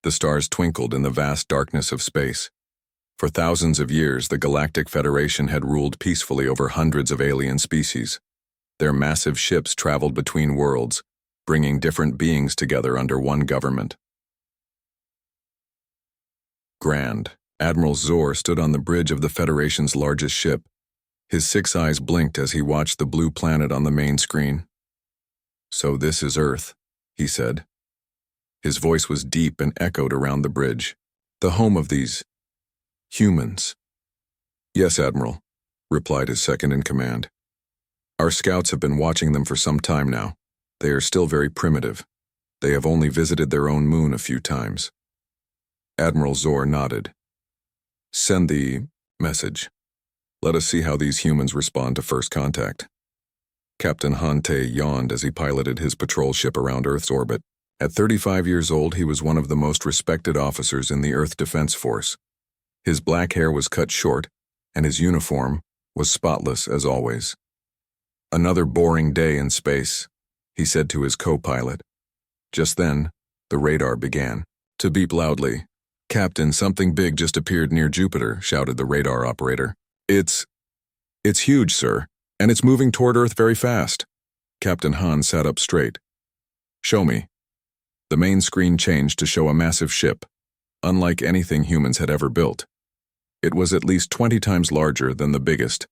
The stars twinkled in the vast darkness of space. For thousands of years, the Galactic Federation had ruled peacefully over hundreds of alien species. Their massive ships traveled between worlds, bringing different beings together under one government. Grand Admiral Zor stood on the bridge of the Federation's largest ship. His 6 eyes blinked as he watched the blue planet on the main screen. "So this is Earth," he said. His voice was deep and echoed around the bridge. "The home of these humans." "Yes, Admiral," replied his second-in-command. "Our scouts have been watching them for some time now. They are still very primitive. They have only visited their own moon a few times." Admiral Zor nodded. "Send the message. Let us see how these humans respond to first contact." Captain Han Te yawned as he piloted his patrol ship around Earth's orbit. At 35 years old, he was one of the most respected officers in the Earth Defense Force. His black hair was cut short, and his uniform was spotless as always. "Another boring day in space," he said to his co-pilot. Just then, the radar began to beep loudly. "Captain, something big just appeared near Jupiter," shouted the radar operator. It's huge, sir, and it's moving toward Earth very fast." Captain Han sat up straight. "Show me." The main screen changed to show a massive ship, unlike anything humans had ever built. It was at least 20 times larger than the biggest.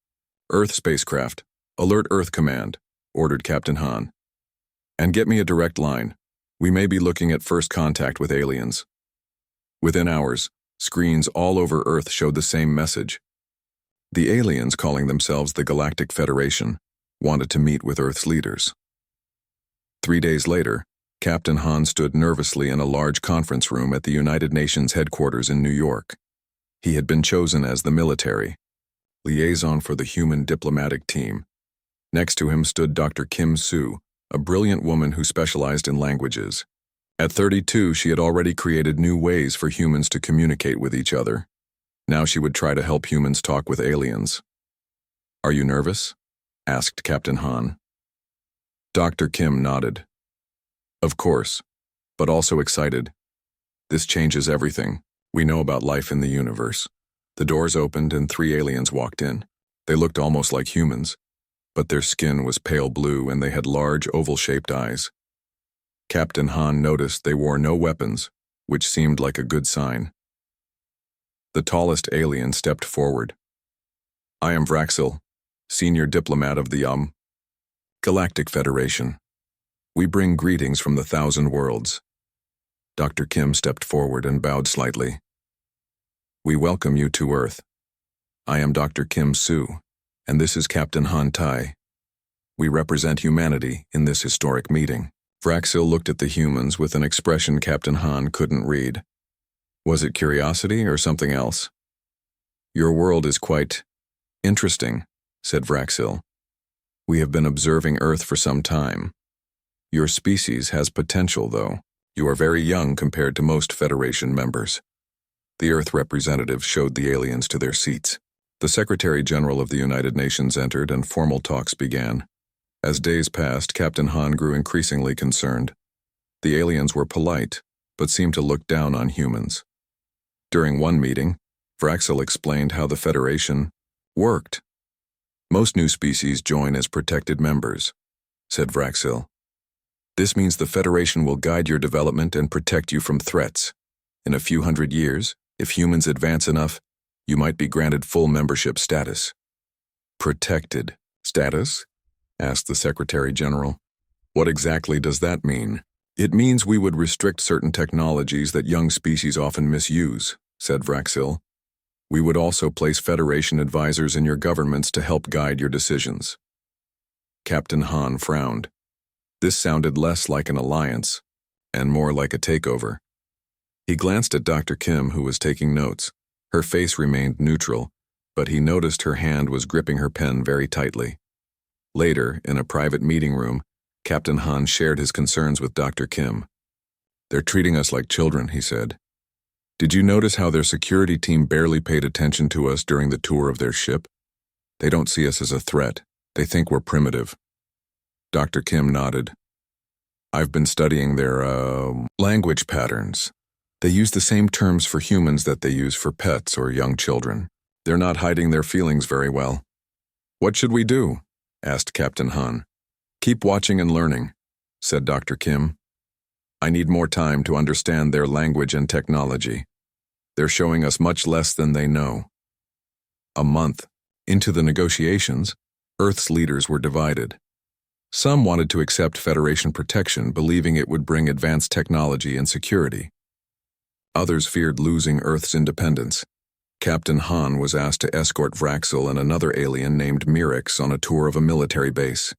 "Earth spacecraft, alert Earth Command," ordered Captain Han. "And get me a direct line. We may be looking at first contact with aliens." Within hours, screens all over Earth showed the same message. The aliens, calling themselves the Galactic Federation, wanted to meet with Earth's leaders. 3 days later, Captain Han stood nervously in a large conference room at the United Nations headquarters in New York. He had been chosen as the military liaison for the human diplomatic team. Next to him stood Dr. Kim Soo, a brilliant woman who specialized in languages. At 32, she had already created new ways for humans to communicate with each other. Now she would try to help humans talk with aliens. "Are you nervous?" asked Captain Han. Dr. Kim nodded. "Of course, but also excited. This changes everything we know about life in the universe." The doors opened and 3 aliens walked in. They looked almost like humans, but their skin was pale blue and they had large oval-shaped eyes. Captain Han noticed they wore no weapons, which seemed like a good sign. The tallest alien stepped forward. "I am Vraxil, senior diplomat of the Galactic Federation. We bring greetings from the 1,000 worlds." Dr. Kim stepped forward and bowed slightly. "We welcome you to Earth. I am Dr. Kim Soo, and this is Captain Han Tai. We represent humanity in this historic meeting." Vraxil looked at the humans with an expression Captain Han couldn't read. Was it curiosity or something else? "Your world is quite interesting," said Vraxil. "We have been observing Earth for some time. Your species has potential, though. You are very young compared to most Federation members." The Earth representative showed the aliens to their seats. The Secretary General of the United Nations entered and formal talks began. As days passed, Captain Han grew increasingly concerned. The aliens were polite, but seemed to look down on humans. During one meeting, Vraxil explained how the Federation worked. "Most new species join as protected members," said Vraxil. "This means the Federation will guide your development and protect you from threats. In a few hundred years, if humans advance enough, you might be granted full membership status." "Protected status?" asked the Secretary General. "What exactly does that mean?" "It means we would restrict certain technologies that young species often misuse," said Vraxil. "We would also place Federation advisors in your governments to help guide your decisions." Captain Han frowned. This sounded less like an alliance, and more like a takeover. He glanced at Dr. Kim, who was taking notes. Her face remained neutral, but he noticed her hand was gripping her pen very tightly. Later, in a private meeting room, Captain Han shared his concerns with Dr. Kim. "They're treating us like children," he said. "Did you notice how their security team barely paid attention to us during the tour of their ship? They don't see us as a threat. They think we're primitive." Dr. Kim nodded. "I've been studying their language patterns. They use the same terms for humans that they use for pets or young children. They're not hiding their feelings very well. What should we do? Asked Captain Han. Keep watching and learning, said Dr. Kim. I need more time to understand their language and technology. They're showing us much less than they know. A month into the negotiations, Earth's leaders were divided. Some wanted to accept Federation protection, believing it would bring advanced technology and security. Others feared losing Earth's independence. Captain Han was asked to escort Vraxel and another alien named Mirix on a tour of a military base.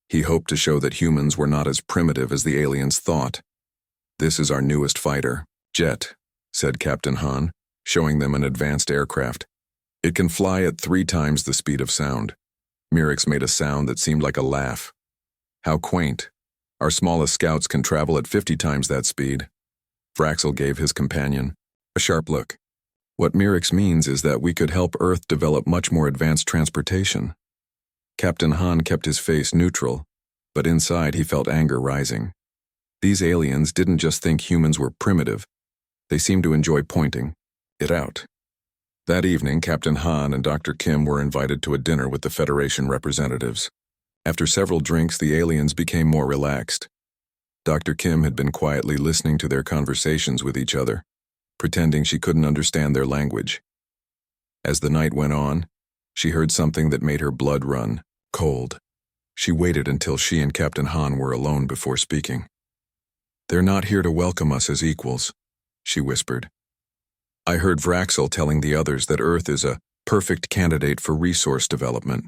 He hoped to show that humans were not as primitive as the aliens thought. This is our newest fighter, Jet, said Captain Han, showing them an advanced aircraft. It can fly at 3 times the speed of sound. Mirix made a sound that seemed like a laugh. How quaint. Our smallest scouts can travel at 50 times that speed. Vraxel gave his companion a sharp look. What Mirix means is that we could help Earth develop much more advanced transportation. Captain Han kept his face neutral, but inside he felt anger rising. These aliens didn't just think humans were primitive. They seemed to enjoy pointing it out. That evening, Captain Han and Dr. Kim were invited to a dinner with the Federation representatives. After several drinks, the aliens became more relaxed. Dr. Kim had been quietly listening to their conversations with each other, pretending she couldn't understand their language. As the night went on, she heard something that made her blood run cold. She waited until she and Captain Han were alone before speaking. They're not here to welcome us as equals, she whispered. I heard Vraxel telling the others that Earth is a perfect candidate for resource development.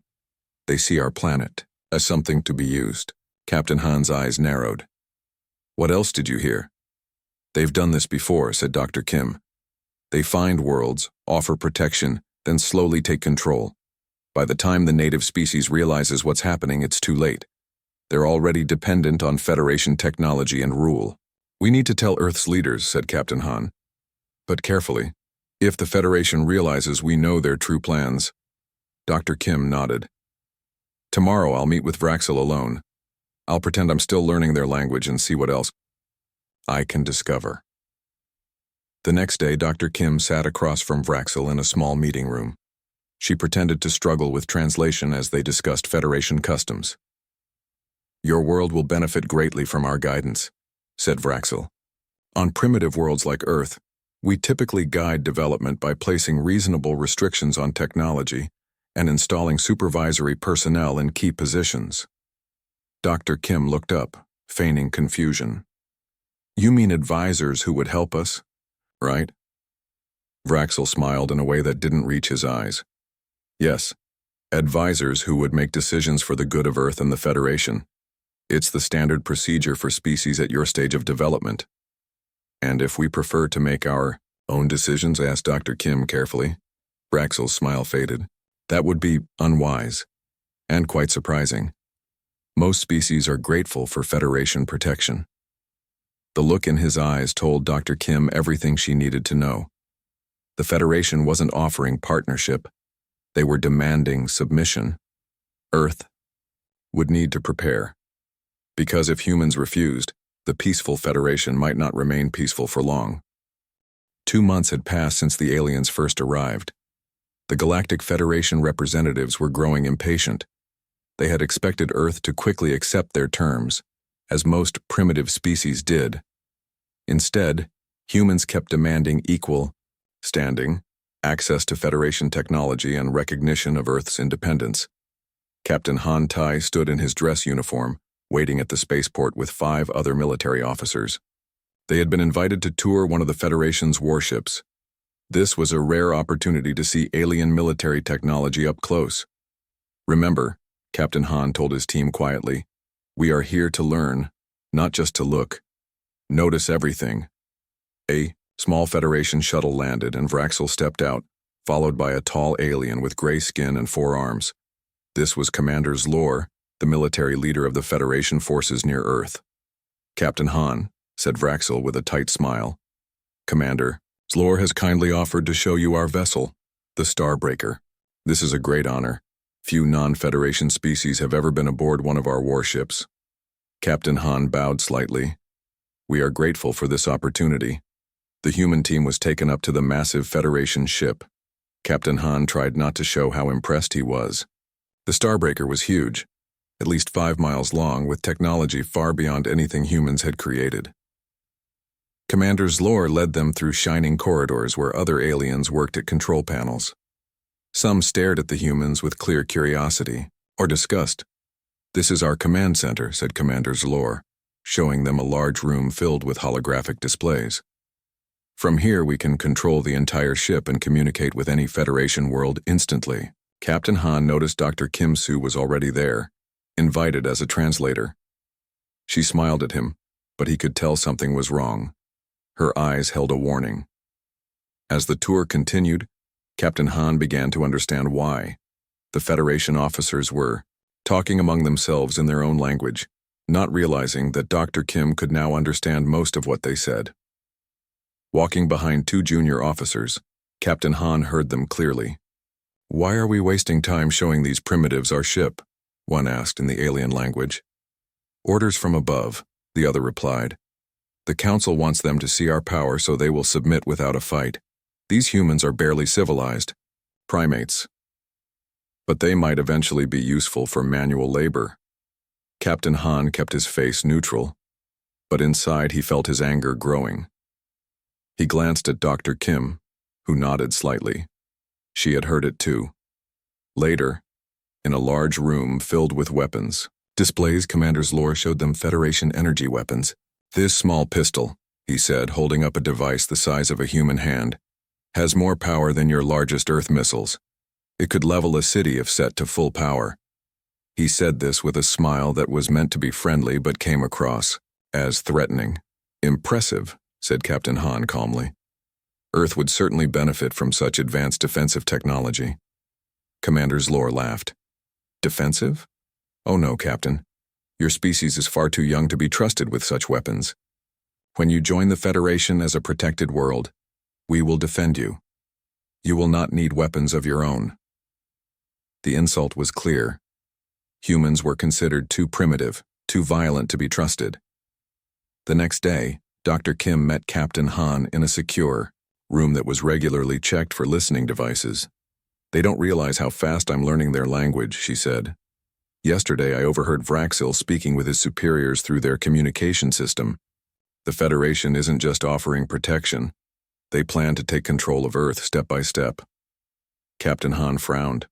They see our planet as something to be used. Captain Han's eyes narrowed. What else did you hear? They've done this before, said Dr. Kim. They find worlds, offer protection, then slowly take control. By the time the native species realizes what's happening, it's too late. They're already dependent on Federation technology and rule. We need to tell Earth's leaders, said Captain Han. But carefully. If the Federation realizes we know their true plans. Dr. Kim nodded. Tomorrow I'll meet with Vraxel alone. I'll pretend I'm still learning their language and see what else I can discover. The next day, Dr. Kim sat across from Vraxel in a small meeting room. She pretended to struggle with translation as they discussed Federation customs. Your world will benefit greatly from our guidance, said Vraxel. On primitive worlds like Earth, we typically guide development by placing reasonable restrictions on technology and installing supervisory personnel in key positions. Dr. Kim looked up, feigning confusion. You mean advisors who would help us, right? Vraxel smiled in a way that didn't reach his eyes. Yes, advisors who would make decisions for the good of Earth and the Federation. It's the standard procedure for species at your stage of development. And if we prefer to make our own decisions, asked Dr. Kim carefully. Vraxel's smile faded. That would be unwise, and quite surprising. Most species are grateful for Federation protection. The look in his eyes told Dr. Kim everything she needed to know. The Federation wasn't offering partnership. They were demanding submission. Earth would need to prepare. Because if humans refused, the peaceful Federation might not remain peaceful for long. 2 months had passed since the aliens first arrived. The Galactic Federation representatives were growing impatient. They had expected Earth to quickly accept their terms, as most primitive species did. Instead, humans kept demanding equal standing, access to Federation technology, and recognition of Earth's independence. Captain Han Tai stood in his dress uniform, waiting at the spaceport with 5 other military officers. They had been invited to tour one of the Federation's warships. This was a rare opportunity to see alien military technology up close. Remember, Captain Han told his team quietly, we are here to learn, not just to look. Notice everything. A small Federation shuttle landed and Vraxel stepped out, followed by a tall alien with gray skin and 4 arms. This was Commander Zlor, the military leader of the Federation forces near Earth. Captain Han, said Vraxel with a tight smile. Commander, Zlor has kindly offered to show you our vessel, the Starbreaker. This is a great honor. Few non-Federation species have ever been aboard one of our warships. Captain Han bowed slightly. We are grateful for this opportunity. The human team was taken up to the massive Federation ship. Captain Han tried not to show how impressed he was. The Starbreaker was huge, at least 5 miles long, with technology far beyond anything humans had created. Commander Zlor led them through shining corridors where other aliens worked at control panels. Some stared at the humans with clear curiosity, or disgust. "This is our command center," said Commander Zlor, showing them a large room filled with holographic displays. "From here we can control the entire ship and communicate with any Federation world instantly." Captain Han noticed Dr. Kim Soo was already there, invited as a translator. She smiled at him, but he could tell something was wrong. Her eyes held a warning. As the tour continued, Captain Han began to understand why. The Federation officers were talking among themselves in their own language, not realizing that Dr. Kim could now understand most of what they said. Walking behind 2 junior officers, Captain Han heard them clearly. "Why are we wasting time showing these primitives our ship?" one asked in the alien language. "Orders from above," the other replied. "The Council wants them to see our power so they will submit without a fight. These humans are barely civilized, primates. But they might eventually be useful for manual labor." Captain Han kept his face neutral, but inside he felt his anger growing. He glanced at Dr. Kim, who nodded slightly. She had heard it too. Later, in a large room filled with weapons displays, Commander Zlor showed them Federation energy weapons. "This small pistol," he said, holding up a device the size of a human hand, "has more power than your largest Earth missiles. It could level a city if set to full power." He said this with a smile that was meant to be friendly but came across as threatening. "Impressive," said Captain Han calmly. "Earth would certainly benefit from such advanced defensive technology." Commander Zlor laughed. "Defensive? Oh no, Captain. Your species is far too young to be trusted with such weapons. When you join the Federation as a protected world, we will defend you. You will not need weapons of your own." The insult was clear. Humans were considered too primitive, too violent to be trusted. The next day, Dr. Kim met Captain Han in a secure room that was regularly checked for listening devices. "They don't realize how fast I'm learning their language," she said. "Yesterday I overheard Vraxil speaking with his superiors through their communication system. The Federation isn't just offering protection. They plan to take control of Earth step by step." Captain Han frowned.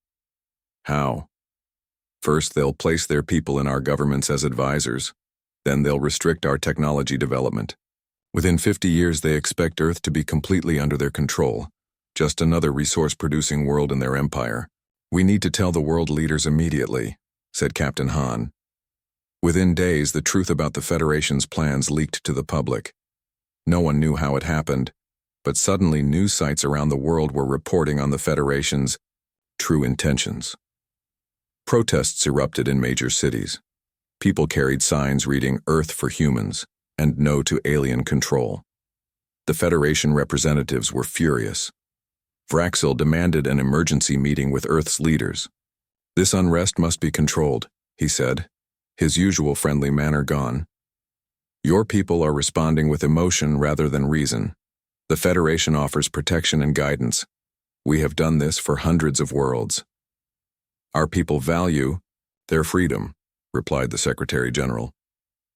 "How?" "First, they'll place their people in our governments as advisors. Then they'll restrict our technology development. Within 50 years, they expect Earth to be completely under their control, just another resource-producing world in their empire. We need to tell the world leaders immediately," said Captain Han. Within days, the truth about the Federation's plans leaked to the public. No one knew how it happened, but suddenly news sites around the world were reporting on the Federation's true intentions. Protests erupted in major cities. People carried signs reading "Earth for Humans" and "No to Alien Control." The Federation representatives were furious. Vraxil demanded an emergency meeting with Earth's leaders. "This unrest must be controlled," he said, his usual friendly manner gone. "Your people are responding with emotion rather than reason. The Federation offers protection and guidance. We have done this for hundreds of worlds. Our people value their freedom," replied the Secretary General.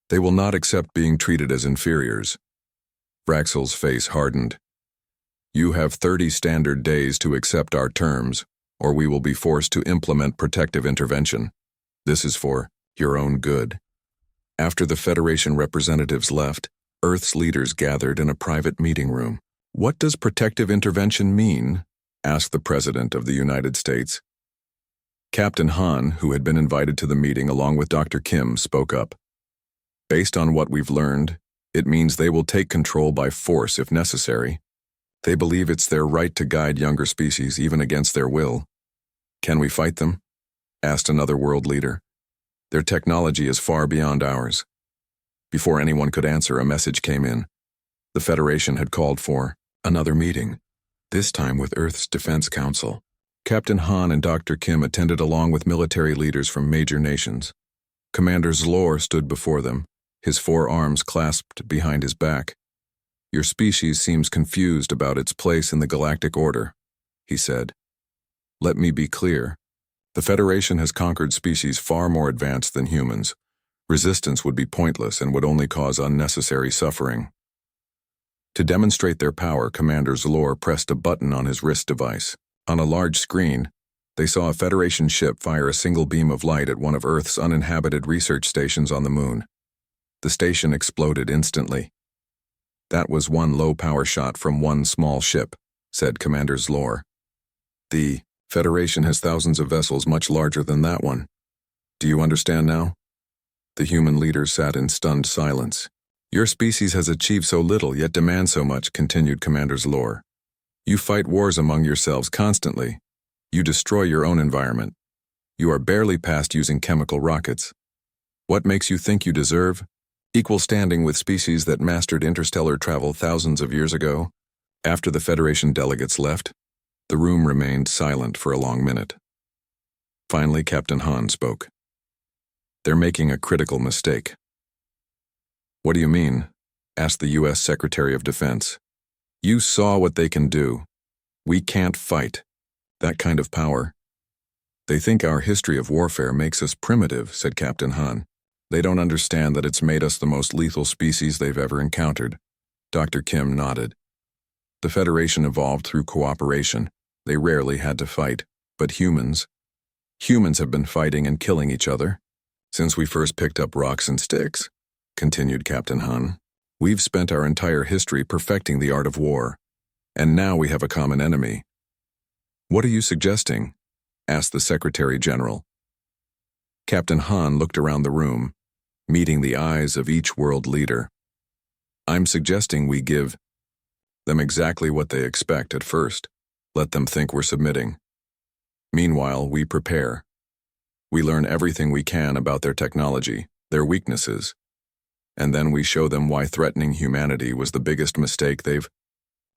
"They will not accept being treated as inferiors." Vraxil's face hardened. "You have 30 standard days to accept our terms, or we will be forced to implement protective intervention. This is for your own good." After the Federation representatives left, Earth's leaders gathered in a private meeting room. "What does protective intervention mean?" asked the President of the United States. Captain Han, who had been invited to the meeting along with Dr. Kim, spoke up. "Based on what we've learned, it means they will take control by force if necessary. They believe it's their right to guide younger species even against their will." "Can we fight them?" asked another world leader. "Their technology is far beyond ours." Before anyone could answer, a message came in. The Federation had called for another meeting, this time with Earth's Defense Council. Captain Han and Dr. Kim attended along with military leaders from major nations. Commander Zlor stood before them, his 4 arms clasped behind his back. Your species seems confused about its place in the galactic order, he said. Let me be clear. The Federation has conquered species far more advanced than humans. Resistance would be pointless and would only cause unnecessary suffering. To demonstrate their power, Commander Zlor pressed a button on his wrist device. On a large screen, they saw a Federation ship fire a single beam of light at one of Earth's uninhabited research stations on the moon. The station exploded instantly. That was one low-power shot from one small ship, said Commander Zlor. The Federation has thousands of vessels much larger than that one. Do you understand now? The human leaders sat in stunned silence. Your species has achieved so little yet demands so much, continued Commander Zlor. You fight wars among yourselves constantly. You destroy your own environment. You are barely past using chemical rockets. What makes you think you deserve equal standing with species that mastered interstellar travel thousands of years ago? After the Federation delegates left, the room remained silent for a long minute. Finally, Captain Han spoke. They're making a critical mistake. What do you mean? Asked the U.S. Secretary of Defense. You saw what they can do. We can't fight. That kind of power. They think our history of warfare makes us primitive, said Captain Han. They don't understand that it's made us the most lethal species they've ever encountered. Dr. Kim nodded. The Federation evolved through cooperation. They rarely had to fight. But humans have been fighting and killing each other since we first picked up rocks and sticks, continued Captain Han. We've spent our entire history perfecting the art of war, and now we have a common enemy. What are you suggesting? Asked the Secretary General. Captain Han looked around the room, meeting the eyes of each world leader. I'm suggesting we give them exactly what they expect at first. Let them think we're submitting. Meanwhile, we prepare. We learn everything we can about their technology, their weaknesses, and then we show them why threatening humanity was the biggest mistake they've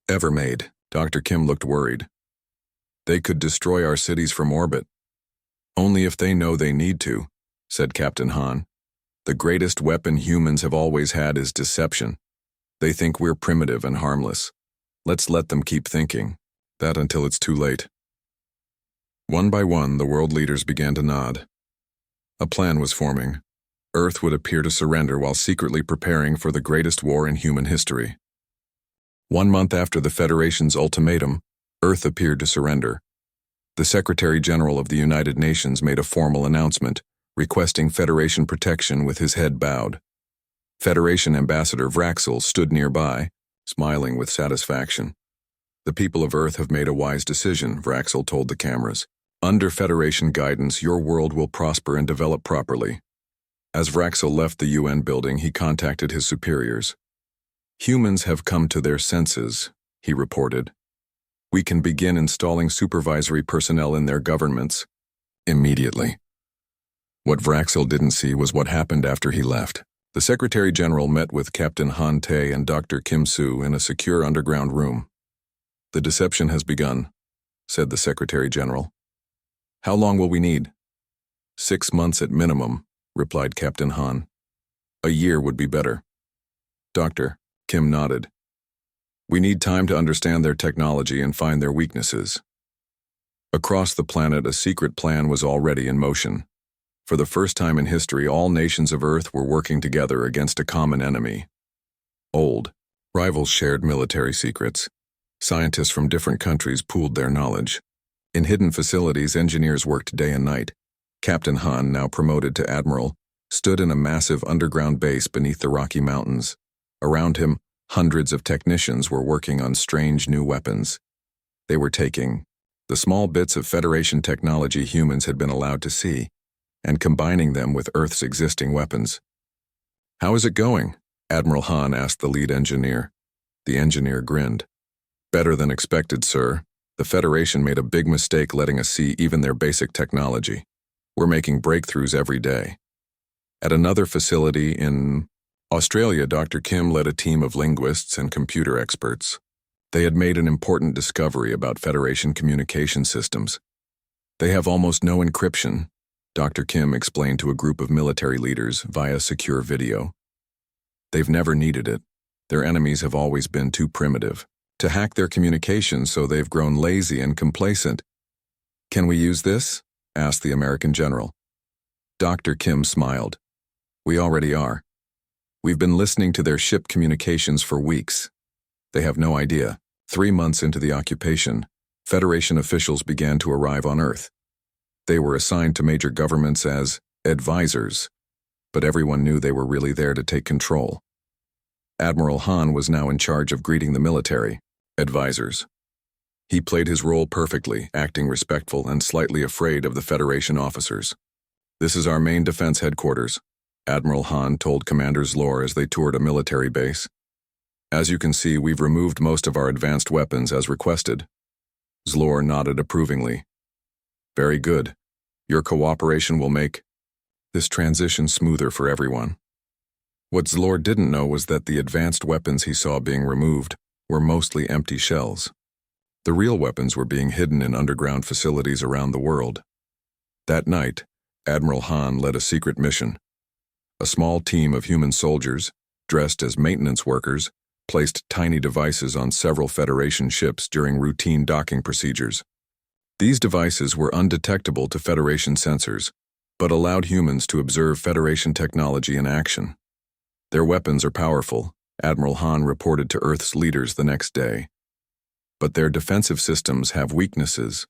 ever made. Dr. Kim looked worried. They could destroy our cities from orbit. Only if they know they need to, said Captain Han. The greatest weapon humans have always had is deception. They think we're primitive and harmless. Let's let them keep thinking that until it's too late. One by one, the world leaders began to nod. A plan was forming. Earth would appear to surrender while secretly preparing for the greatest war in human history. 1 month after the Federation's ultimatum, Earth appeared to surrender. The Secretary General of the United Nations made a formal announcement, requesting Federation protection with his head bowed. Federation Ambassador Vraxel stood nearby, smiling with satisfaction. The people of Earth have made a wise decision, Vraxel told the cameras. Under Federation guidance, your world will prosper and develop properly. As Vraxel left the UN building, he contacted his superiors. Humans have come to their senses, he reported. We can begin installing supervisory personnel in their governments immediately. What Vraxel didn't see was what happened after he left. The Secretary General met with Captain Han Tae and Dr. Kim Soo in a secure underground room. The deception has begun, said the Secretary General. How long will we need? 6 months at minimum, replied Captain Han. A year would be better. Doctor, Kim nodded. We need time to understand their technology and find their weaknesses. Across the planet, a secret plan was already in motion. For the first time in history, all nations of Earth were working together against a common enemy. Old rivals shared military secrets. Scientists from different countries pooled their knowledge. In hidden facilities, engineers worked day and night. Captain Han, now promoted to admiral, stood in a massive underground base beneath the Rocky Mountains. Around him, hundreds of technicians were working on strange new weapons. They were taking the small bits of Federation technology humans had been allowed to see and combining them with Earth's existing weapons. How is it going? Admiral Han asked the lead engineer. The engineer grinned. Better than expected, sir. The Federation made a big mistake letting us see even their basic technology. We're making breakthroughs every day. At another facility in Australia, Dr. Kim led a team of linguists and computer experts. They had made an important discovery about Federation communication systems. They have almost no encryption, Dr. Kim explained to a group of military leaders via secure video. They've never needed it. Their enemies have always been too primitive to hack their communications, so they've grown lazy and complacent. Can we use this? Asked the American general. Dr. Kim smiled. We already are. We've been listening to their ship communications for weeks. They have no idea. 3 months into the occupation, Federation officials began to arrive on Earth. They were assigned to major governments as advisors, but everyone knew they were really there to take control. Admiral Han was now in charge of greeting the military advisors. He played his role perfectly, acting respectful and slightly afraid of the Federation officers. This is our main defense headquarters, Admiral Han told Commander Zlor as they toured a military base. As you can see, we've removed most of our advanced weapons as requested. Zlor nodded approvingly. Very good. Your cooperation will make this transition smoother for everyone. What Zlor didn't know was that the advanced weapons he saw being removed were mostly empty shells. The real weapons were being hidden in underground facilities around the world. That night, Admiral Han led a secret mission. A small team of human soldiers, dressed as maintenance workers, placed tiny devices on several Federation ships during routine docking procedures. These devices were undetectable to Federation sensors, but allowed humans to observe Federation technology in action. Their weapons are powerful, Admiral Han reported to Earth's leaders the next day. But their defensive systems have weaknesses.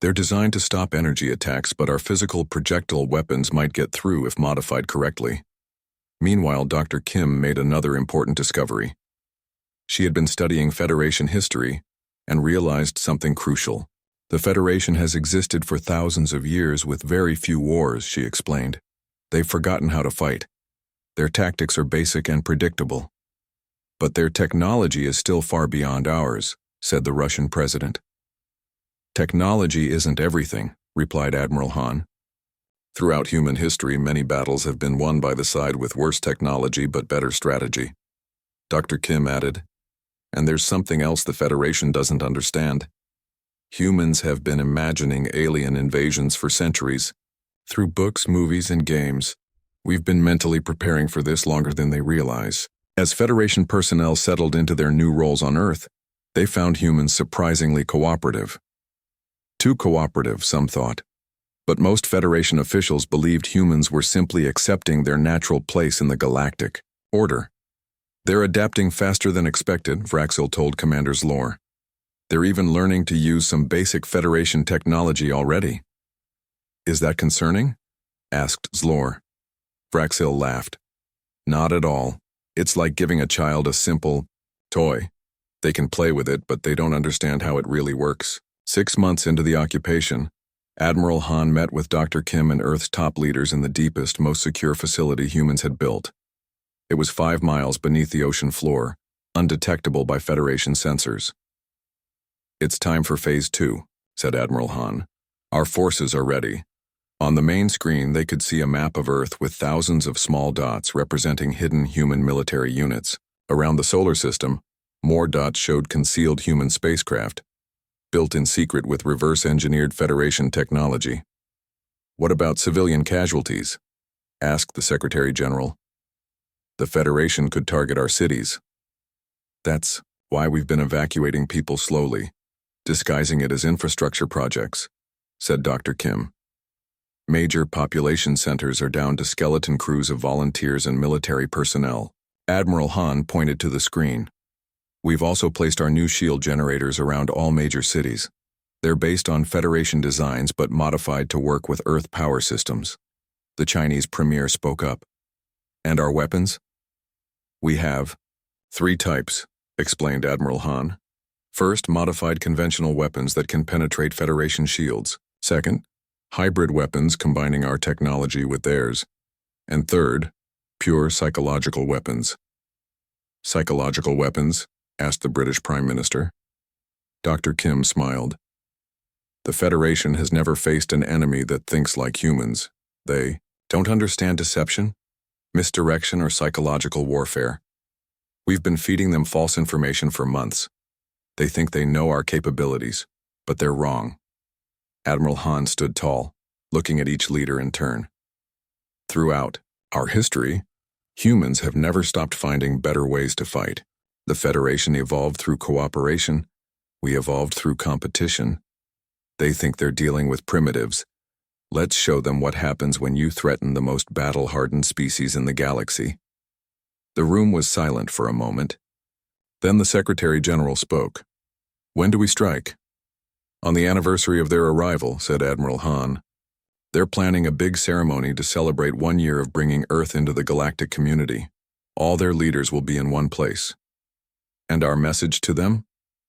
They're designed to stop energy attacks, but our physical projectile weapons might get through if modified correctly. Meanwhile, Dr. Kim made another important discovery. She had been studying Federation history and realized something crucial. The Federation has existed for thousands of years with very few wars, she explained. They've forgotten how to fight. Their tactics are basic and predictable. But their technology is still far beyond ours, said the Russian president. Technology isn't everything, replied Admiral Han. Throughout human history, many battles have been won by the side with worse technology but better strategy. Dr. Kim added, and there's something else the Federation doesn't understand. Humans have been imagining alien invasions for centuries. Through books, movies, and games, we've been mentally preparing for this longer than they realize. As Federation personnel settled into their new roles on Earth, they found humans surprisingly cooperative. Too cooperative, some thought. But most Federation officials believed humans were simply accepting their natural place in the galactic order. They're adapting faster than expected, Vraxil told Commander Zlor. They're even learning to use some basic Federation technology already. Is that concerning? Asked Zlor. Vraxil laughed. Not at all. It's like giving a child a simple toy. They can play with it, but they don't understand how it really works. 6 months into the occupation, Admiral Han met with Dr. Kim and Earth's top leaders in the deepest, most secure facility humans had built. It was 5 miles beneath the ocean floor, undetectable by Federation sensors. It's time for Phase 2, said Admiral Han. Our forces are ready. On the main screen, they could see a map of Earth with thousands of small dots representing hidden human military units. Around the solar system, more dots showed concealed human spacecraft, built in secret with reverse-engineered Federation technology. What about civilian casualties? Asked the Secretary General. The Federation could target our cities. That's why we've been evacuating people slowly, disguising it as infrastructure projects, said Dr. Kim. Major population centers are down to skeleton crews of volunteers and military personnel. Admiral Han pointed to the screen. We've also placed our new shield generators around all major cities. They're based on Federation designs but modified to work with Earth power systems. The Chinese premier spoke up. And our weapons? We have 3 types, explained Admiral Han. First, modified conventional weapons that can penetrate Federation shields. Second, hybrid weapons combining our technology with theirs. And third, pure psychological weapons. Psychological weapons? Asked the British Prime Minister. Dr. Kim smiled. The Federation has never faced an enemy that thinks like humans. They don't understand deception, misdirection, or psychological warfare. We've been feeding them false information for months. They think they know our capabilities, but they're wrong. Admiral Han stood tall, looking at each leader in turn. Throughout our history, Humans have never stopped finding better ways to fight. The Federation evolved through cooperation. We evolved through competition. They think they're dealing with primitives. Let's show them what happens when you threaten the most battle-hardened species in the galaxy. The room was silent for a moment. Then the Secretary General spoke. When do we strike? On the anniversary of their arrival, said Admiral Han. They're planning a big ceremony to celebrate 1 year of bringing Earth into the galactic community. All their leaders will be in one place. And our message to them?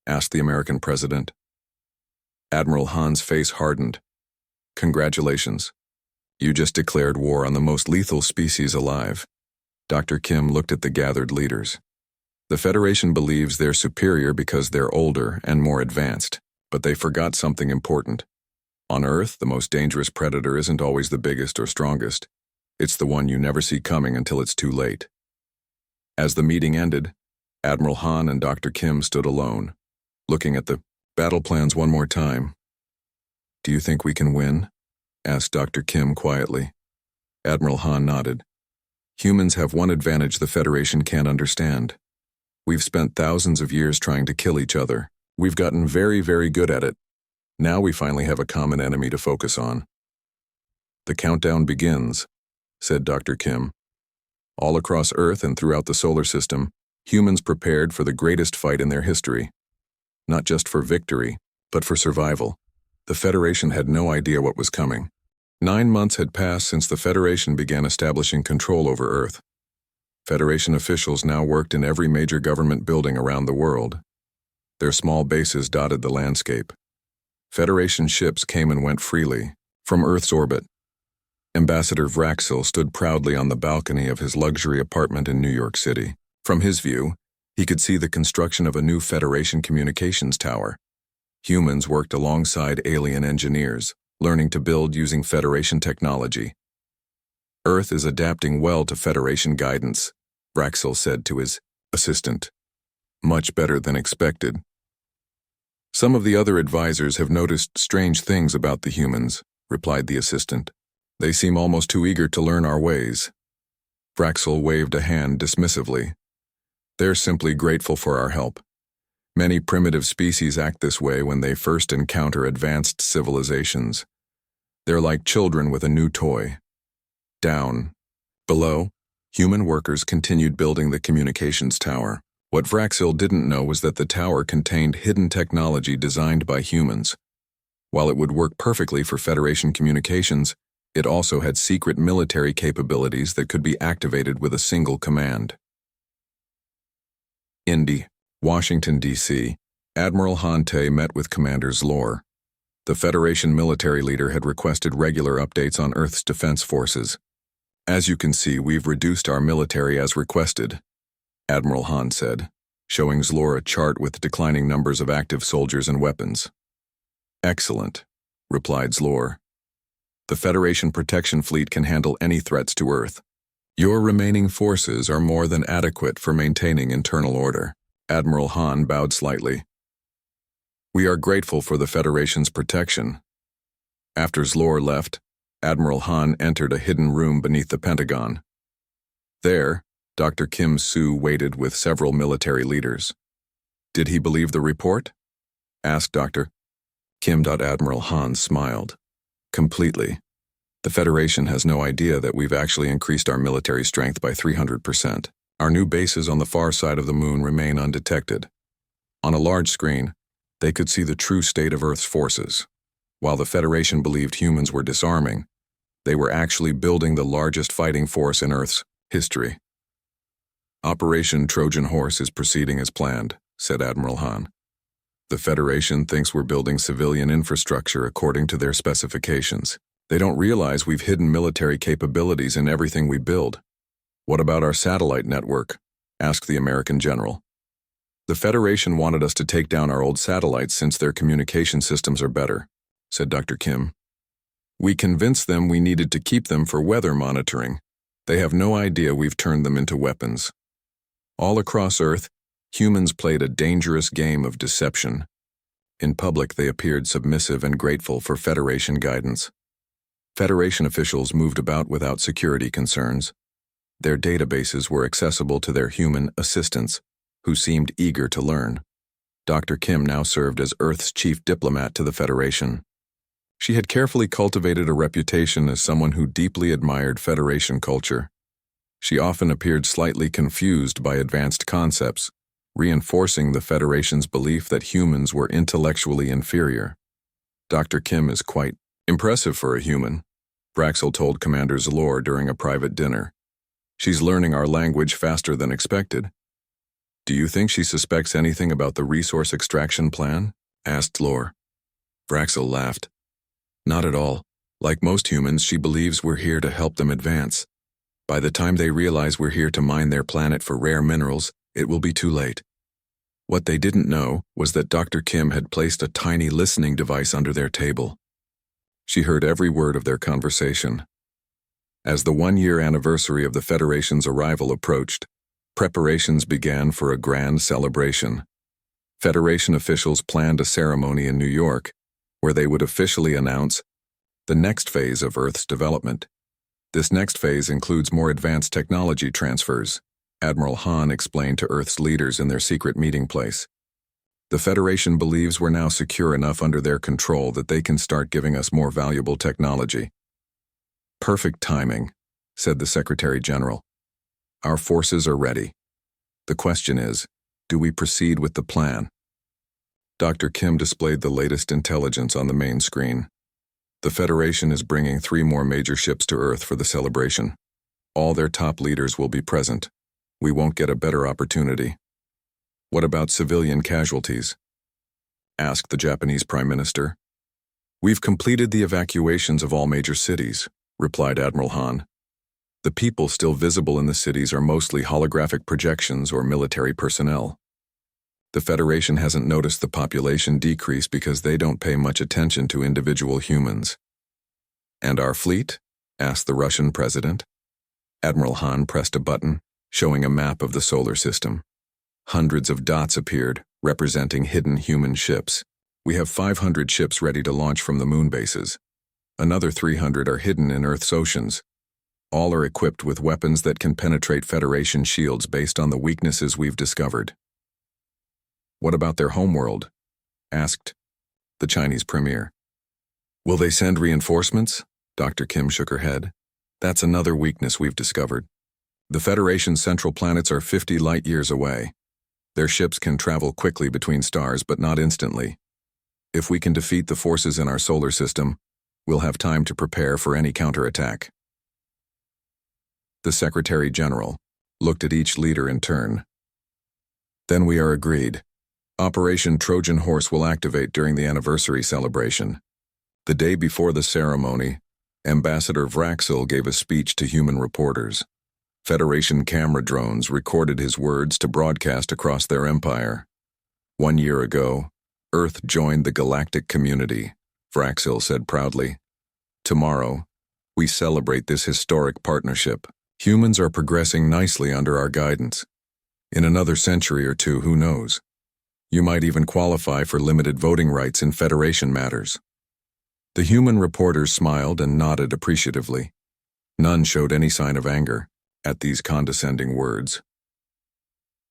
Asked the American president. Admiral Han's face hardened. Congratulations. You just declared war on the most lethal species alive. Dr. Kim looked at the gathered leaders. The Federation believes they're superior because they're older and more advanced, but they forgot something important. On Earth, the most dangerous predator isn't always the biggest or strongest. It's the one you never see coming until it's too late. As the meeting ended, Admiral Han and Dr. Kim stood alone, looking at the battle plans one more time. Do you think we can win? Asked Dr. Kim quietly. Admiral Han nodded. Humans have one advantage the Federation can't understand. We've spent thousands of years trying to kill each other. We've gotten very, very good at it. Now we finally have a common enemy to focus on. The countdown begins, said Dr. Kim. All across Earth and throughout the solar system, humans prepared for the greatest fight in their history. Not just for victory, but for survival. The Federation had no idea what was coming. 9 months had passed since the Federation began establishing control over Earth. Federation officials now worked in every major government building around the world. Their small bases dotted the landscape. Federation ships came and went freely, from Earth's orbit. Ambassador Vraxil stood proudly on the balcony of his luxury apartment in New York City. From his view, he could see the construction of a new Federation communications tower. Humans worked alongside alien engineers, learning to build using Federation technology. Earth is adapting well to Federation guidance, Vraxil said to his assistant. Much better than expected. Some of the other advisors have noticed strange things about the humans, replied the assistant. They seem almost too eager to learn our ways. Vraxil waved a hand dismissively. They're simply grateful for our help. Many primitive species act this way when they first encounter advanced civilizations. They're like children with a new toy. Down. Below, human workers continued building the communications tower. What Vraxil didn't know was that the tower contained hidden technology designed by humans. While it would work perfectly for Federation communications, it also had secret military capabilities that could be activated with a single command. Indy, Washington, D.C., Admiral Hante met with Commander Zlor. The Federation military leader had requested regular updates on Earth's defense forces. As you can see, we've reduced our military as requested, Admiral Han said, showing Zlor a chart with declining numbers of active soldiers and weapons. Excellent, replied Zlor. The Federation protection fleet can handle any threats to Earth. Your remaining forces are more than adequate for maintaining internal order. Admiral Han bowed slightly. We are grateful for the Federation's protection. After Zlor left, Admiral Han entered a hidden room beneath the Pentagon. There, Dr. Kim Soo waited with several military leaders. Did he believe the report? Asked Dr. Kim. Admiral Han smiled. Completely. The Federation has no idea that we've actually increased our military strength by 300%. Our new bases on the far side of the moon remain undetected. On a large screen, they could see the true state of Earth's forces. While the Federation believed humans were disarming, they were actually building the largest fighting force in Earth's history. Operation Trojan Horse is proceeding as planned, said Admiral Han. The Federation thinks we're building civilian infrastructure according to their specifications. They don't realize we've hidden military capabilities in everything we build. What about our satellite network? Asked the American general. The Federation wanted us to take down our old satellites since their communication systems are better, said Dr. Kim. We convinced them we needed to keep them for weather monitoring. They have no idea we've turned them into weapons. All across Earth, humans played a dangerous game of deception. In public, they appeared submissive and grateful for Federation guidance. Federation officials moved about without security concerns. Their databases were accessible to their human assistants, who seemed eager to learn. Dr. Kim now served as Earth's chief diplomat to the Federation. She had carefully cultivated a reputation as someone who deeply admired Federation culture. She often appeared slightly confused by advanced concepts, reinforcing the Federation's belief that humans were intellectually inferior. Dr. Kim is quite impressive for a human, Vraxel told Commander Zlor during a private dinner. She's learning our language faster than expected. Do you think she suspects anything about the resource extraction plan? Asked Zlor. Vraxel laughed. Not at all. Like most humans, she believes we're here to help them advance. By the time they realize we're here to mine their planet for rare minerals, it will be too late. What they didn't know was that Dr. Kim had placed a tiny listening device under their table. She heard every word of their conversation. As the one-year anniversary of the Federation's arrival approached, preparations began for a grand celebration. Federation officials planned a ceremony in New York, where they would officially announce the next phase of Earth's development. This next phase includes more advanced technology transfers, Admiral Han explained to Earth's leaders in their secret meeting place. The Federation believes we're now secure enough under their control that they can start giving us more valuable technology. Perfect timing, said the Secretary General. Our forces are ready. The question is, do we proceed with the plan? Dr. Kim displayed the latest intelligence on the main screen. The Federation is bringing 3 more major ships to Earth for the celebration. All their top leaders will be present. We won't get a better opportunity. What about civilian casualties? Asked the Japanese Prime Minister. We've completed the evacuations of all major cities, replied Admiral Han. The people still visible in the cities are mostly holographic projections or military personnel. The Federation hasn't noticed the population decrease because they don't pay much attention to individual humans. And our fleet? Asked the Russian president. Admiral Han pressed a button, showing a map of the solar system. Hundreds of dots appeared, representing hidden human ships. We have 500 ships ready to launch from the moon bases. Another 300 are hidden in Earth's oceans. All are equipped with weapons that can penetrate Federation shields based on the weaknesses we've discovered. What about their homeworld? Asked the Chinese premier. Will they send reinforcements? Dr. Kim shook her head. That's another weakness we've discovered. The Federation's central planets are 50 light-years away. Their ships can travel quickly between stars, but not instantly. If we can defeat the forces in our solar system, we'll have time to prepare for any counterattack. The Secretary General looked at each leader in turn. Then we are agreed. Operation Trojan Horse will activate during the anniversary celebration. The day before the ceremony, Ambassador Vraxel gave a speech to human reporters. Federation camera drones recorded his words to broadcast across their empire. 1 year ago, Earth joined the galactic community, Vraxel said proudly. Tomorrow, we celebrate this historic partnership. Humans are progressing nicely under our guidance. In another century or two, who knows? You might even qualify for limited voting rights in Federation matters. The human reporters smiled and nodded appreciatively. None showed any sign of anger at these condescending words.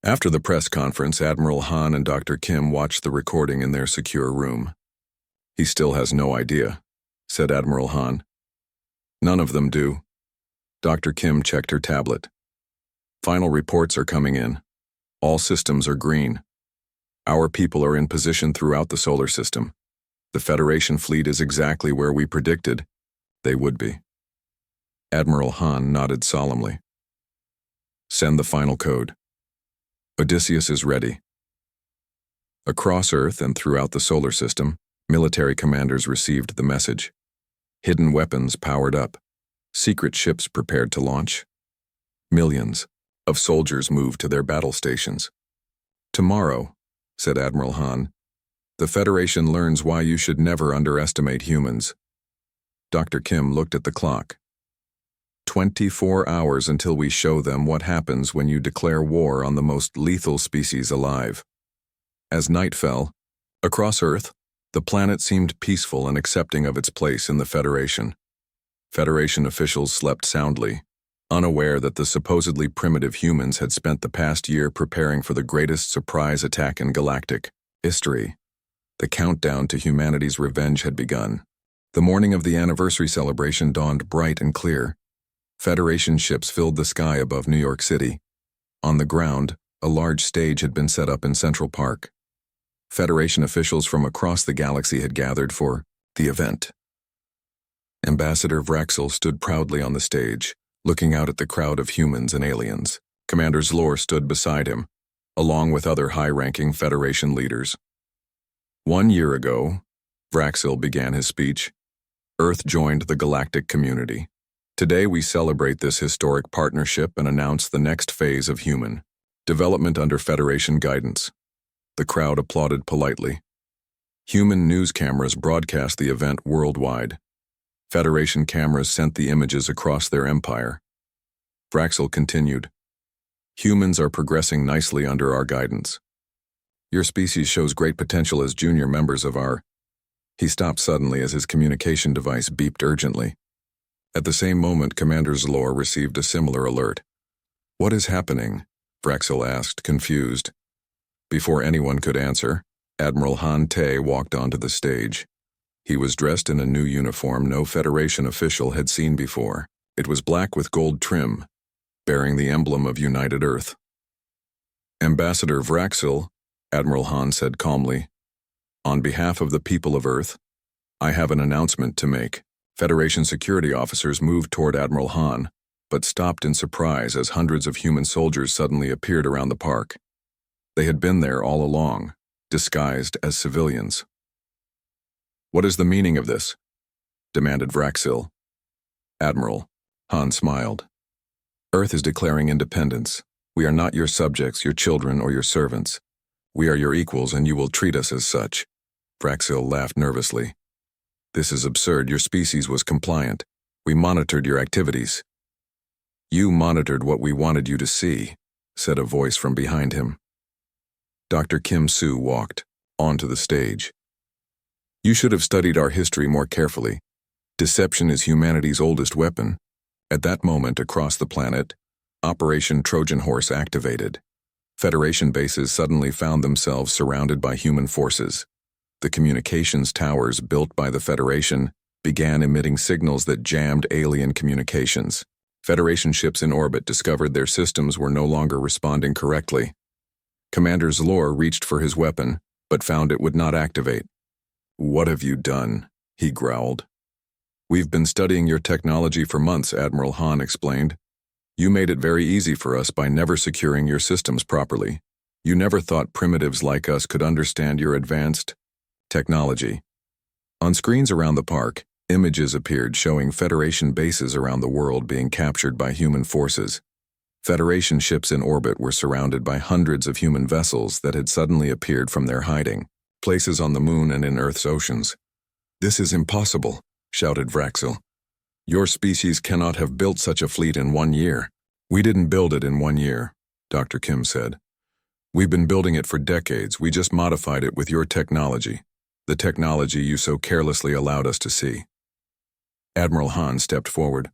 After the press conference, Admiral Han and Dr. Kim watched the recording in their secure room. He still has no idea, said Admiral Han. None of them do. Dr. Kim checked her tablet. Final reports are coming in. All systems are green. Our people are in position throughout the solar system. The Federation fleet is exactly where we predicted they would be. Admiral Han nodded solemnly. Send the final code. Odysseus is ready. Across Earth and throughout the solar system, military commanders received the message. Hidden weapons powered up. Secret ships prepared to launch. Millions of soldiers moved to their battle stations. Tomorrow, said Admiral Han, the Federation learns why you should never underestimate humans. Dr. Kim looked at the clock. 24 hours until we show them what happens when you declare war on the most lethal species alive. As night fell, across Earth, the planet seemed peaceful and accepting of its place in the Federation. Federation officials slept soundly, unaware that the supposedly primitive humans had spent the past year preparing for the greatest surprise attack in galactic history. The countdown to humanity's revenge had begun. The morning of the anniversary celebration dawned bright and clear. Federation ships filled the sky above New York City. On the ground, a large stage had been set up in Central Park. Federation officials from across the galaxy had gathered for the event. Ambassador Vraxel stood proudly on the stage, looking out at the crowd of humans and aliens. Commander Zlor stood beside him, along with other high-ranking Federation leaders. 1 year ago, Vraxel began his speech, Earth joined the galactic community. Today we celebrate this historic partnership and announce the next phase of human development under Federation guidance. The crowd applauded politely. Human news cameras broadcast the event worldwide. Federation cameras sent the images across their empire. Vraxel continued, Humans are progressing nicely under our guidance. Your species shows great potential as junior members of our... He stopped suddenly as his communication device beeped urgently. At the same moment, Commander Zlor received a similar alert. What is happening? Vraxel asked, confused. Before anyone could answer, Admiral Han Te walked onto the stage. He was dressed in a new uniform no Federation official had seen before. It was black with gold trim, bearing the emblem of United Earth. Ambassador Vraxel, Admiral Han said calmly, on behalf of the people of Earth, I have an announcement to make. Federation security officers moved toward Admiral Han, but stopped in surprise as hundreds of human soldiers suddenly appeared around the park. They had been there all along, disguised as civilians. What is the meaning of this? Demanded Vraxel. Admiral, Han smiled. Earth is declaring independence. We are not your subjects, your children, or your servants. We are your equals and you will treat us as such. Vraxel laughed nervously. This is absurd. Your species was compliant. We monitored your activities. You monitored what we wanted you to see, said a voice from behind him. Dr. Kim Soo walked onto the stage. You should have studied our history more carefully. Deception is humanity's oldest weapon. At that moment, across the planet, Operation Trojan Horse activated. Federation bases suddenly found themselves surrounded by human forces. The communications towers built by the Federation began emitting signals that jammed alien communications. Federation ships in orbit discovered their systems were no longer responding correctly. Commander Zlor reached for his weapon, but found it would not activate. What have you done? He growled. We've been studying your technology for months, Admiral Han explained. You made it very easy for us by never securing your systems properly. You never thought primitives like us could understand your advanced technology. On screens around the park, images appeared showing Federation bases around the world being captured by human forces. Federation ships in orbit were surrounded by hundreds of human vessels that had suddenly appeared from their hiding places on the moon and in Earth's oceans. This is impossible, shouted Vraxel. Your species cannot have built such a fleet in 1 year. We didn't build it in 1 year, Dr. Kim said. We've been building it for decades. We just modified it with your technology, the technology you so carelessly allowed us to see. Admiral Han stepped forward.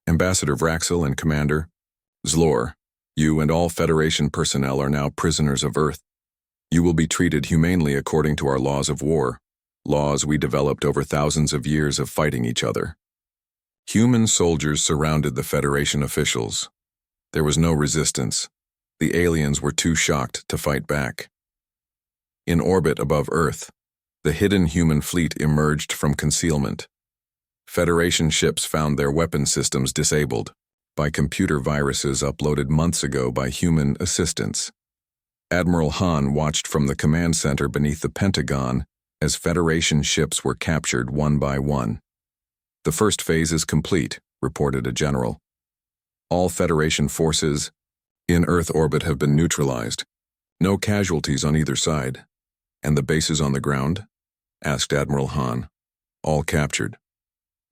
Ambassador Vraxel and Commander Zlor, you and all Federation personnel are now prisoners of Earth. You will be treated humanely according to our laws of war, laws we developed over thousands of years of fighting each other. Human soldiers surrounded the Federation officials. There was no resistance. The aliens were too shocked to fight back. In orbit above Earth, the hidden human fleet emerged from concealment. Federation ships found their weapon systems disabled by computer viruses uploaded months ago by human assistants. Admiral Han watched from the command center beneath the Pentagon as Federation ships were captured one by one. The first phase is complete, reported a general. All Federation forces in Earth orbit have been neutralized. No casualties on either side. And the bases on the ground? Asked Admiral Han. All captured.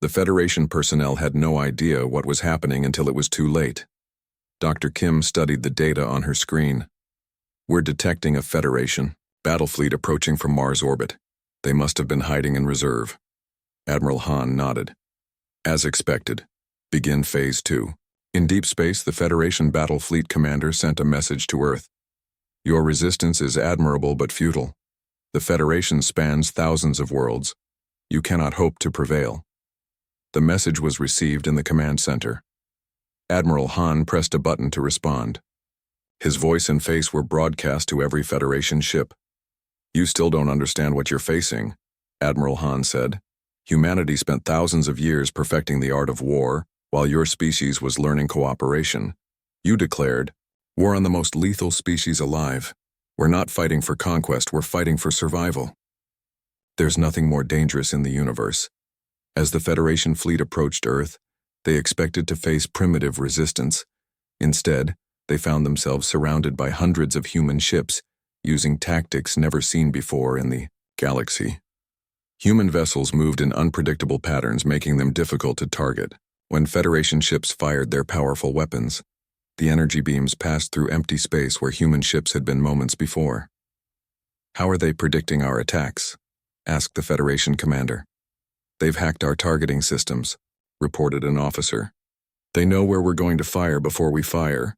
The Federation personnel had no idea what was happening until it was too late. Dr. Kim studied the data on her screen. We're detecting a Federation battle fleet approaching from Mars orbit. They must have been hiding in reserve. Admiral Han nodded. As expected. Begin Phase 2. In deep space, the Federation Battle Fleet commander sent a message to Earth. Your resistance is admirable but futile. The Federation spans thousands of worlds. You cannot hope to prevail. The message was received in the command center. Admiral Han pressed a button to respond. His voice and face were broadcast to every Federation ship. You still don't understand what you're facing, Admiral Han said. Humanity spent thousands of years perfecting the art of war, while your species was learning cooperation. You declared, "War on the most lethal species alive. We're not fighting for conquest, we're fighting for survival." There's nothing more dangerous in the universe. As the Federation fleet approached Earth, they expected to face primitive resistance. Instead, they found themselves surrounded by hundreds of human ships, using tactics never seen before in the galaxy. Human vessels moved in unpredictable patterns, making them difficult to target. When Federation ships fired their powerful weapons, the energy beams passed through empty space where human ships had been moments before. "How are they predicting our attacks?" asked the Federation commander. "They've hacked our targeting systems," reported an officer. "They know where we're going to fire before we fire."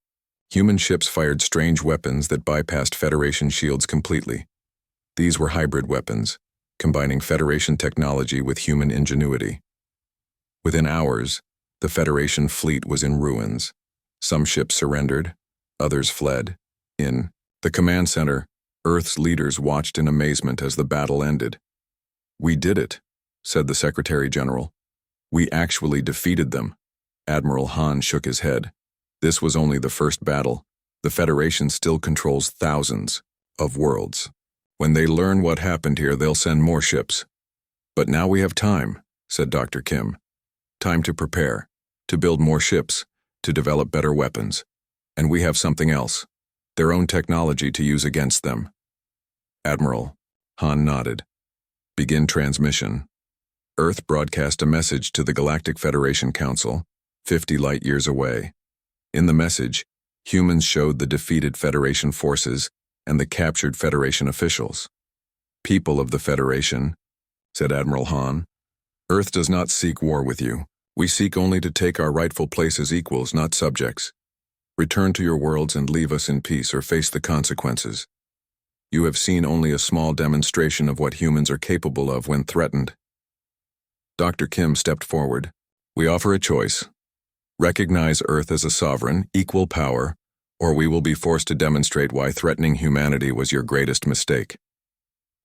Human ships fired strange weapons that bypassed Federation shields completely. These were hybrid weapons, combining Federation technology with human ingenuity. Within hours, the Federation fleet was in ruins. Some ships surrendered, others fled. In the command center, Earth's leaders watched in amazement as the battle ended. "We did it," said the Secretary General. "We actually defeated them." Admiral Han shook his head. This was only the first battle. The Federation still controls thousands of worlds. When they learn what happened here, they'll send more ships. "But now we have time," said Dr. Kim. "Time to prepare, to build more ships, to develop better weapons. And we have something else, their own technology to use against them." "Admiral," Han nodded. "Begin transmission." Earth broadcast a message to the Galactic Federation Council, 50 light-years away. In the message, humans showed the defeated Federation forces and the captured Federation officials. "People of the Federation," said Admiral Han, "Earth does not seek war with you. We seek only to take our rightful place as equals, not subjects. Return to your worlds and leave us in peace or face the consequences. You have seen only a small demonstration of what humans are capable of when threatened." Dr. Kim stepped forward. "We offer a choice. Recognize Earth as a sovereign, equal power, or we will be forced to demonstrate why threatening humanity was your greatest mistake."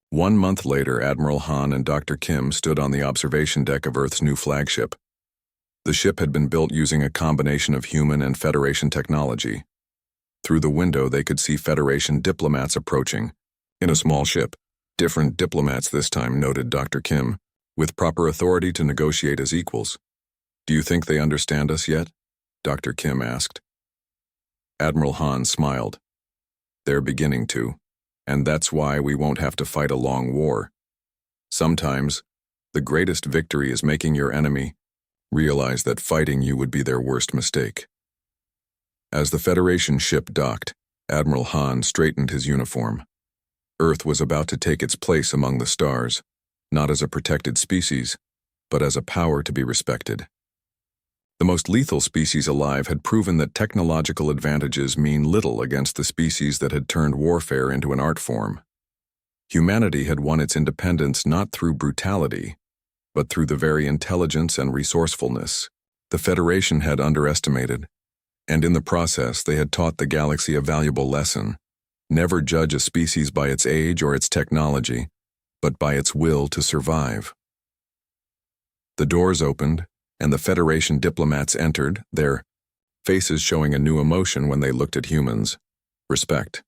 1 month later, Admiral Han and Dr. Kim stood on the observation deck of Earth's new flagship. The ship had been built using a combination of human and Federation technology. Through the window, they could see Federation diplomats approaching. In a small ship. Different diplomats this time, noted Dr. Kim, with proper authority to negotiate as equals. "Do you think they understand us yet?" Dr. Kim asked. Admiral Han smiled. "They're beginning to, and that's why we won't have to fight a long war. Sometimes, the greatest victory is making your enemy realize that fighting you would be their worst mistake." As the Federation ship docked, Admiral Han straightened his uniform. Earth was about to take its place among the stars, not as a protected species, but as a power to be respected. The most lethal species alive had proven that technological advantages mean little against the species that had turned warfare into an art form. Humanity had won its independence not through brutality, but through the very intelligence and resourcefulness the Federation had underestimated, and in the process they had taught the galaxy a valuable lesson. Never judge a species by its age or its technology, but by its will to survive. The doors opened, and the Federation diplomats entered, their faces showing a new emotion when they looked at humans: respect.